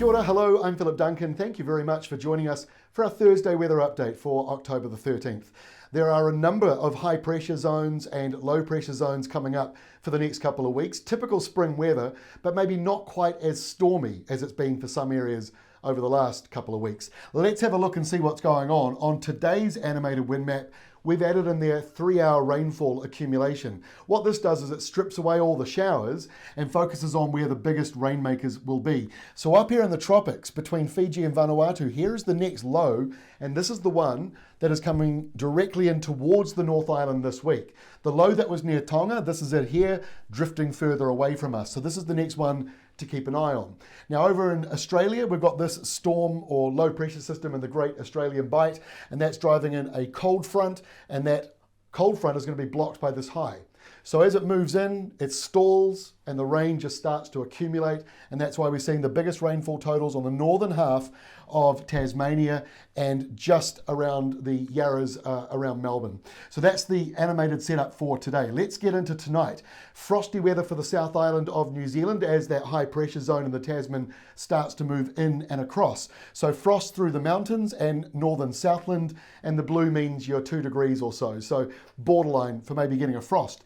Kia ora, hello, I'm Philip Duncan. Thank you very much for joining us for our Thursday weather update for October the 13th. There are a number of high pressure zones and low pressure zones coming up for the next couple of weeks. Typical spring weather, but maybe not quite as stormy as it's been for some areas over the last couple of weeks. Let's have a look and see what's going on. On today's animated wind map, we've added in there 3-hour rainfall accumulation. What this does is it strips away all the showers and focuses on where the biggest rainmakers will be. So up here in the tropics between Fiji and Vanuatu, here's the next low, and this is the one that is coming directly in towards the North Island this week. The low that was near Tonga, this is it here, drifting further away from us. So this is the next one to keep an eye on. Now over in Australia, we've got this storm or low pressure system in the Great Australian Bight, and that's driving in a cold front, and that cold front is going to be blocked by this high. So as it moves in, it stalls and the rain just starts to accumulate, and that's why we're seeing the biggest rainfall totals on the northern half of Tasmania and just around the Yarras around Melbourne. So that's the animated setup for today. Let's get into tonight. Frosty weather for the South Island of New Zealand as that high pressure zone in the Tasman starts to move in and across. So frost through the mountains and northern Southland, and the blue means you're 2 degrees or so. So borderline for maybe getting a frost.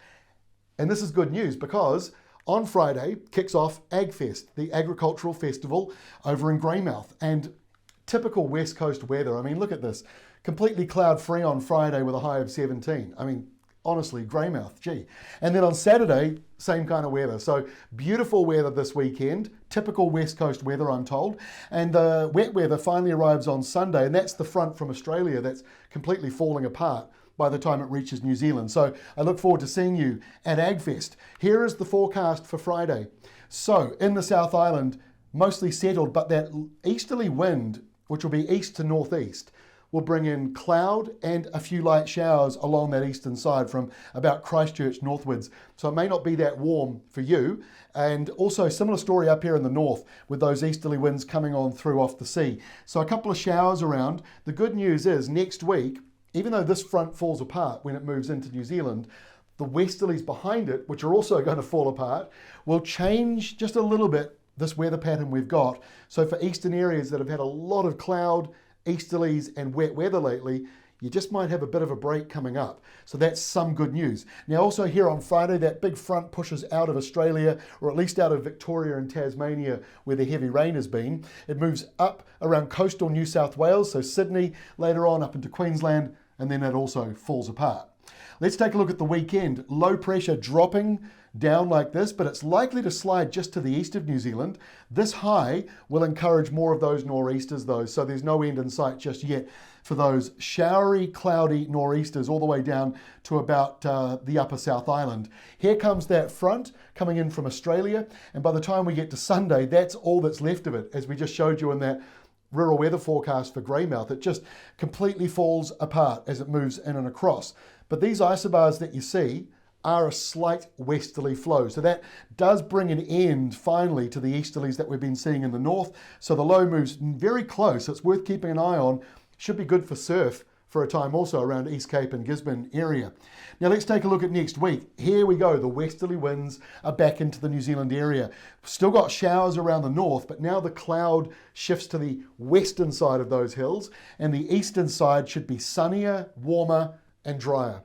And this is good news because on Friday kicks off AgFest, the agricultural festival over in Greymouth. And typical West Coast weather, I mean, look at this. Completely cloud free on Friday with a high of 17. I mean, honestly, Greymouth, gee. And then on Saturday, same kind of weather. So beautiful weather this weekend, typical West Coast weather, I'm told. And the wet weather finally arrives on Sunday, and that's the front from Australia that's completely falling apart by the time it reaches New Zealand. So I look forward to seeing you at AgFest. Here is the forecast for Friday. So in the South Island, mostly settled, but that easterly wind, which will be east to northeast, will bring in cloud and a few light showers along that eastern side from about Christchurch northwards. So it may not be that warm for you. And also similar story up here in the north with those easterly winds coming on through off the sea. So a couple of showers around. The good news is next week, even though this front falls apart when it moves into New Zealand, the westerlies behind it, which are also going to fall apart, will change just a little bit this weather pattern we've got. So for eastern areas that have had a lot of cloud, easterlies and wet weather lately, you just might have a bit of a break coming up. So that's some good news. Now also here on Friday, that big front pushes out of Australia, or at least out of Victoria and Tasmania where the heavy rain has been. It moves up around coastal New South Wales, so Sydney, later on up into Queensland, and then it also falls apart. Let's take a look at the weekend. Low pressure dropping down like this, but it's likely to slide just to the east of New Zealand. This high will encourage more of those nor'easters though, so there's no end in sight just yet for those showery, cloudy nor'easters all the way down to about the upper South Island. Here comes that front coming in from Australia, and by the time we get to Sunday, that's all that's left of it, as we just showed you in that rural weather forecast for Greymouth. It just completely falls apart as it moves in and across. But these isobars that you see are a slight westerly flow. So that does bring an end finally to the easterlies that we've been seeing in the north. So the low moves very close. It's worth keeping an eye on. Should be good for surf for a time also around East Cape and Gisborne area. Now let's take a look at next week. Here we go. The westerly winds are back into the New Zealand area. Still got showers around the north, but now the cloud shifts to the western side of those hills, and the eastern side should be sunnier, warmer, and drier.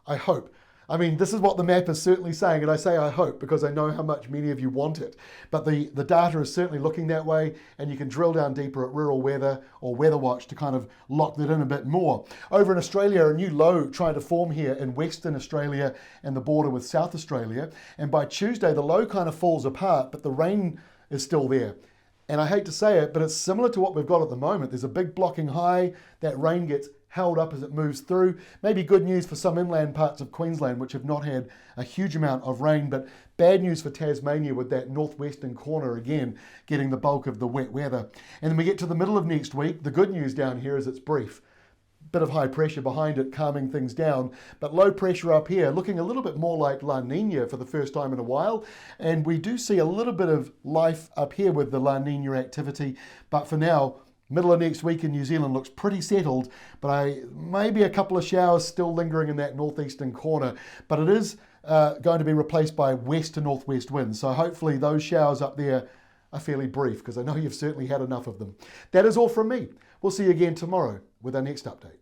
I hope. I mean, this is what the map is certainly saying, and I say I hope because I know how much many of you want it. But the data is certainly looking that way, and you can drill down deeper at Rural Weather or Weather Watch to kind of lock that in a bit more. Over in Australia, a new low trying to form here in Western Australia and the border with South Australia. And by Tuesday, the low kind of falls apart, but the rain is still there. And I hate to say it, but it's similar to what we've got at the moment. There's a big blocking high, that rain gets held up as it moves through. Maybe good news for some inland parts of Queensland, which have not had a huge amount of rain, but bad news for Tasmania with that northwestern corner again getting the bulk of the wet weather. And then we get to the middle of next week. The good news down here is it's brief. Bit of high pressure behind it, calming things down, but low pressure up here, looking a little bit more like La Nina for the first time in a while. And we do see a little bit of life up here with the La Nina activity, but for now, middle of next week in New Zealand looks pretty settled, but maybe a couple of showers still lingering in that northeastern corner, but it is going to be replaced by west to northwest winds. So hopefully those showers up there are fairly brief because I know you've certainly had enough of them. That is all from me. We'll see you again tomorrow with our next update.